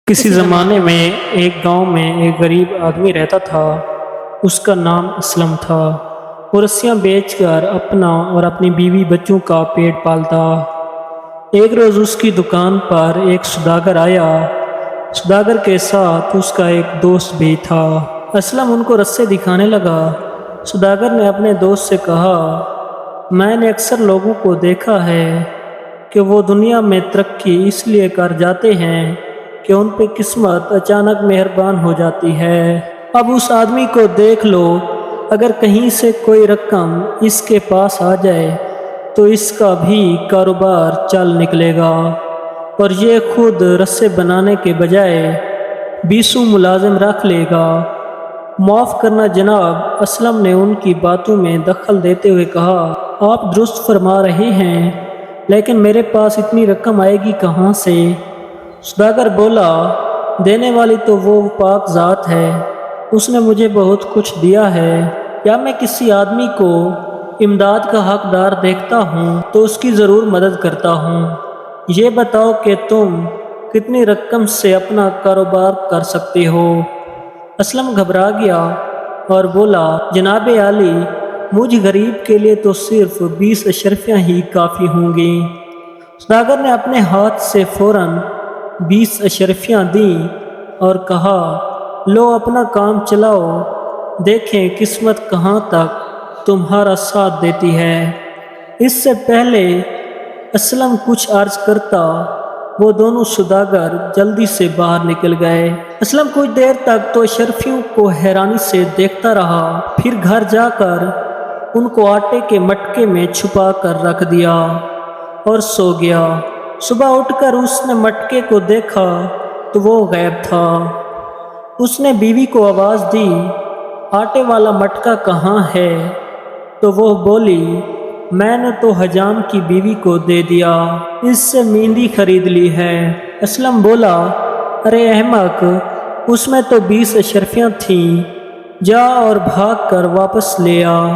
کسی زمانے میں ایک گاؤں میں ایک غریب آدمی رہتا تھا۔ اس کا نام اسلم تھا۔ وہ رسیاں بیچ کر اپنا اور اپنی بیوی بچوں کا پیٹ پالتا۔ ایک روز اس کی دکان پر ایک سوداگر آیا۔ سوداگر کے ساتھ اس کا ایک دوست بھی تھا۔ اسلم ان کو رسے دکھانے لگا۔ سوداگر نے اپنے دوست سے کہا، میں نے اکثر لوگوں کو دیکھا ہے کہ وہ دنیا میں ترقی اس لیے کر جاتے ہیں کہ ان پہ قسمت اچانک مہربان ہو جاتی ہے۔ اب اس آدمی کو دیکھ لو، اگر کہیں سے کوئی رقم اس کے پاس آ جائے تو اس کا بھی کاروبار چل نکلے گا، اور یہ خود رسے بنانے کے بجائے 20 ملازم رکھ لے گا۔ معاف کرنا جناب، اسلم نے ان کی باتوں میں دخل دیتے ہوئے کہا، آپ درست فرما رہے ہیں، لیکن میرے پاس اتنی رقم آئے گی کہاں سے؟ سوداگر بولا، دینے والی تو وہ پاک ذات ہے، اس نے مجھے بہت کچھ دیا ہے۔ یا میں کسی آدمی کو امداد کا حقدار دیکھتا ہوں تو اس کی ضرور مدد کرتا ہوں۔ یہ بتاؤ کہ تم کتنی رقم سے اپنا کاروبار کر سکتے ہو؟ اسلم گھبرا گیا اور بولا، جناب عالی، مجھ غریب کے لیے تو صرف 20 اشرفیاں ہی کافی ہوں گی۔ سوداگر نے اپنے ہاتھ سے فوراً 20 اشرفیاں دیں اور کہا، لو اپنا کام چلاؤ، دیکھیں قسمت کہاں تک تمہارا ساتھ دیتی ہے۔ اس سے پہلے اسلم کچھ عرض کرتا، وہ دونوں سوداگر جلدی سے باہر نکل گئے۔ اسلم کچھ دیر تک تو اشرفیوں کو حیرانی سے دیکھتا رہا، پھر گھر جا کر ان کو آٹے کے مٹکے میں چھپا کر رکھ دیا اور سو گیا۔ صبح اٹھ کر اس نے مٹکے کو دیکھا تو وہ غائب تھا۔ اس نے بیوی کو آواز دی، آٹے والا مٹکا کہاں ہے؟ تو وہ بولی، میں نے تو حجام کی بیوی کو دے دیا، اس سے مہندی خرید لی ہے۔ اسلم بولا، ارے احمق، اس میں تو 20 اشرفیاں تھیں، جا اور بھاگ کر واپس لے آ۔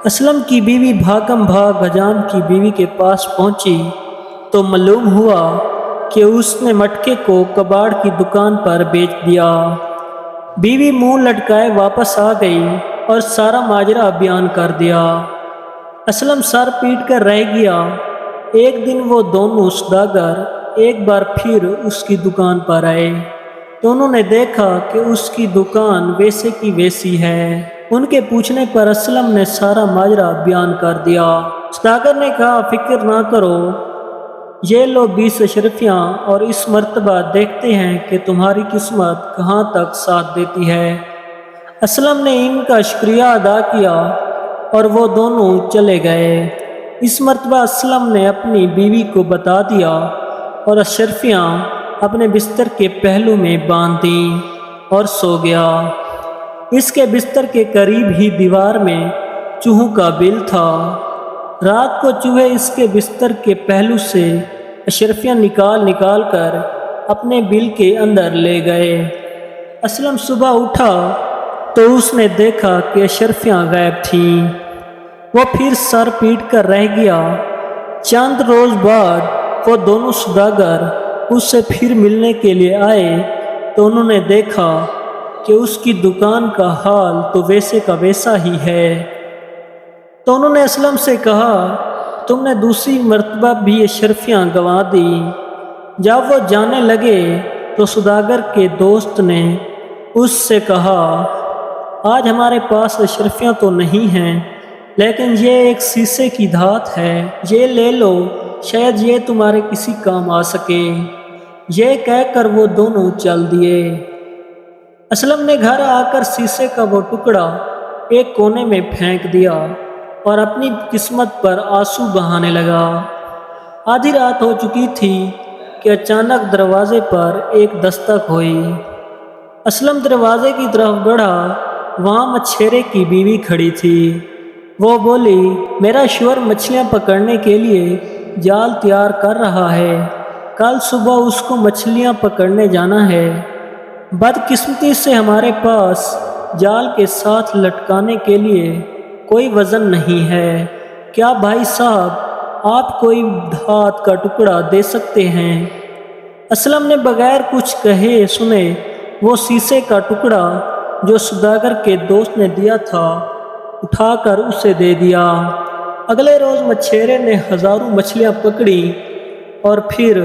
اسلم کی بیوی بھاگم بھاگ حجام کی بیوی کے پاس پہنچی تو معلوم ہوا کہ اس نے مٹکے کو کباڑ کی دکان پر بیچ دیا۔ بیوی منہ لٹکائے واپس آ گئی اور سارا ماجرا بیان کر دیا۔ اسلم سر پیٹ کر رہ گیا۔ ایک دن وہ دونوں سوداگر ایک بار پھر اس کی دکان پر آئے تو انہوں نے دیکھا کہ اس کی دکان ویسے کی ویسی ہے۔ ان کے پوچھنے پر اسلم نے سارا ماجرا بیان کر دیا۔ سوداگر نے کہا، فکر نہ کرو، یہ لو 20 اشرفیاں، اور اس مرتبہ دیکھتے ہیں کہ تمہاری قسمت کہاں تک ساتھ دیتی ہے۔ اسلم نے ان کا شکریہ ادا کیا اور وہ دونوں چلے گئے۔ اس مرتبہ اسلم نے اپنی بیوی کو بتا دیا اور اشرفیاں اپنے بستر کے پہلو میں باندھ دیں اور سو گیا۔ اس کے بستر کے قریب ہی دیوار میں چوہوں کا بل تھا۔ رات کو چوہے اس کے بستر کے پہلو سے اشرفیاں نکال نکال کر اپنے بل کے اندر لے گئے۔ اسلم صبح اٹھا تو اس نے دیکھا کہ اشرفیاں غائب تھیں۔ وہ پھر سر پیٹ کر رہ گیا۔ چند روز بعد وہ دونوں سوداگر اس سے پھر ملنے کے لیے آئے تو انہوں نے دیکھا کہ اس کی دکان کا حال تو ویسے کا ویسا ہی ہے۔ تو انہوں نے اسلم سے کہا، تم نے دوسری مرتبہ بھی اشرفیاں گنوا دی۔ جب وہ جانے لگے تو سوداگر کے دوست نے اس سے کہا، آج ہمارے پاس اشرفیاں تو نہیں ہیں، لیکن یہ ایک سیسے کی دھات ہے، یہ لے لو، شاید یہ تمہارے کسی کام آ سکے۔ یہ کہہ کر وہ دونوں چل دیے۔ اسلم نے گھر آ کر سیسے کا وہ ٹکڑا ایک کونے میں پھینک دیا اور اپنی قسمت پر آنسو بہانے لگا۔ آدھی رات ہو چکی تھی کہ اچانک دروازے پر ایک دستک ہوئی۔ اسلم دروازے کی طرف بڑھا، وہاں مچھیرے کی بیوی کھڑی تھی۔ وہ بولی، میرا شوہر مچھلیاں پکڑنے کے لیے جال تیار کر رہا ہے، کل صبح اس کو مچھلیاں پکڑنے جانا ہے۔ بدقسمتی سے ہمارے پاس جال کے ساتھ لٹکانے کے لیے کوئی وزن نہیں ہے، کیا بھائی صاحب آپ کوئی دھات کا ٹکڑا دے سکتے ہیں؟ اسلم نے بغیر کچھ کہے سنے وہ شیشے کا ٹکڑا جو سوداگر کے دوست نے دیا تھا اٹھا کر اسے دے دیا۔ اگلے روز مچھیرے نے ہزاروں مچھلیاں پکڑی اور پھر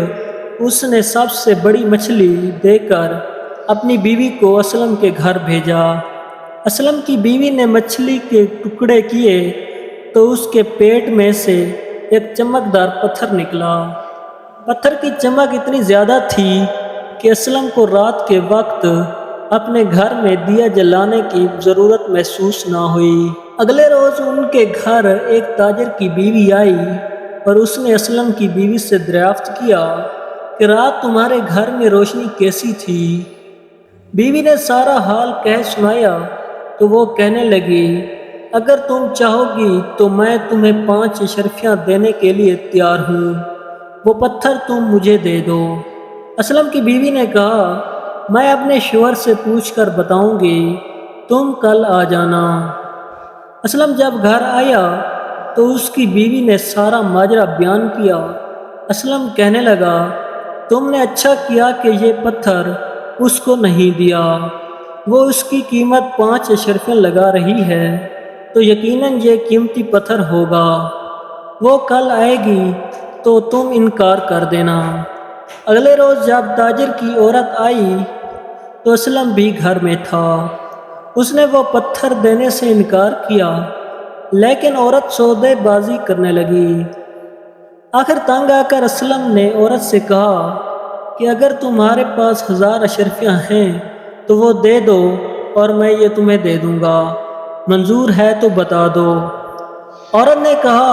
اس نے سب سے بڑی مچھلی دے کر اپنی بیوی کو اسلم کے گھر بھیجا۔ اسلم کی بیوی نے مچھلی کے ٹکڑے کیے تو اس کے پیٹ میں سے ایک چمکدار پتھر نکلا۔ پتھر کی چمک اتنی زیادہ تھی کہ اسلم کو رات کے وقت اپنے گھر میں دیا جلانے کی ضرورت محسوس نہ ہوئی۔ اگلے روز ان کے گھر ایک تاجر کی بیوی آئی اور اس نے اسلم کی بیوی سے دریافت کیا کہ رات تمہارے گھر میں روشنی کیسی تھی؟ بیوی نے سارا حال کہہ سنایا تو وہ کہنے لگی، اگر تم چاہو گی تو میں تمہیں 5 اشرفیاں دینے کے لیے تیار ہوں، وہ پتھر تم مجھے دے دو۔ اسلم کی بیوی نے کہا، میں اپنے شوہر سے پوچھ کر بتاؤں گی، تم کل آ جانا۔ اسلم جب گھر آیا تو اس کی بیوی نے سارا ماجرا بیان کیا۔ اسلم کہنے لگا، تم نے اچھا کیا کہ یہ پتھر اس کو نہیں دیا، وہ اس کی قیمت 5 اشرفیاں لگا رہی ہے تو یقیناً یہ قیمتی پتھر ہوگا، وہ کل آئے گی تو تم انکار کر دینا۔ اگلے روز جب تاجر کی عورت آئی تو اسلم بھی گھر میں تھا۔ اس نے وہ پتھر دینے سے انکار کیا لیکن عورت سودے بازی کرنے لگی۔ آخر تنگ آ کر اسلم نے عورت سے کہا کہ اگر تمہارے پاس 1000 اشرفیاں ہیں تو وہ دے دو اور میں یہ تمہیں دے دوں گا، منظور ہے تو بتا دو۔ عورت نے کہا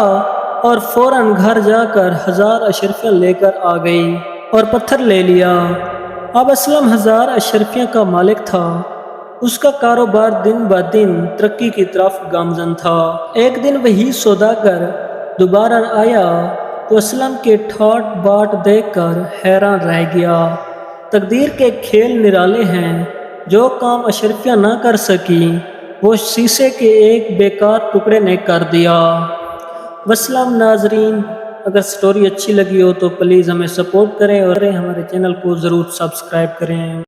اور فوراً گھر جا کر 1000 اشرفیاں لے کر آ گئی اور پتھر لے لیا۔ اب اسلم 1000 اشرفیاں کا مالک تھا۔ اس کا کاروبار دن بہ دن ترقی کی طرف گامزن تھا۔ ایک دن وہی سوداگر دوبارہ آیا تو اسلم کے ٹھاٹ باٹ دیکھ کر حیران رہ گیا۔ تقدیر کے کھیل نرالے ہیں، جو کام اشرفیاں نہ کر سکی وہ شیشے کے ایک بیکار ٹکڑے نے کر دیا۔ وسلام ناظرین، اگر سٹوری اچھی لگی ہو تو پلیز ہمیں سپورٹ کریں اور ہمارے چینل کو ضرور سبسکرائب کریں۔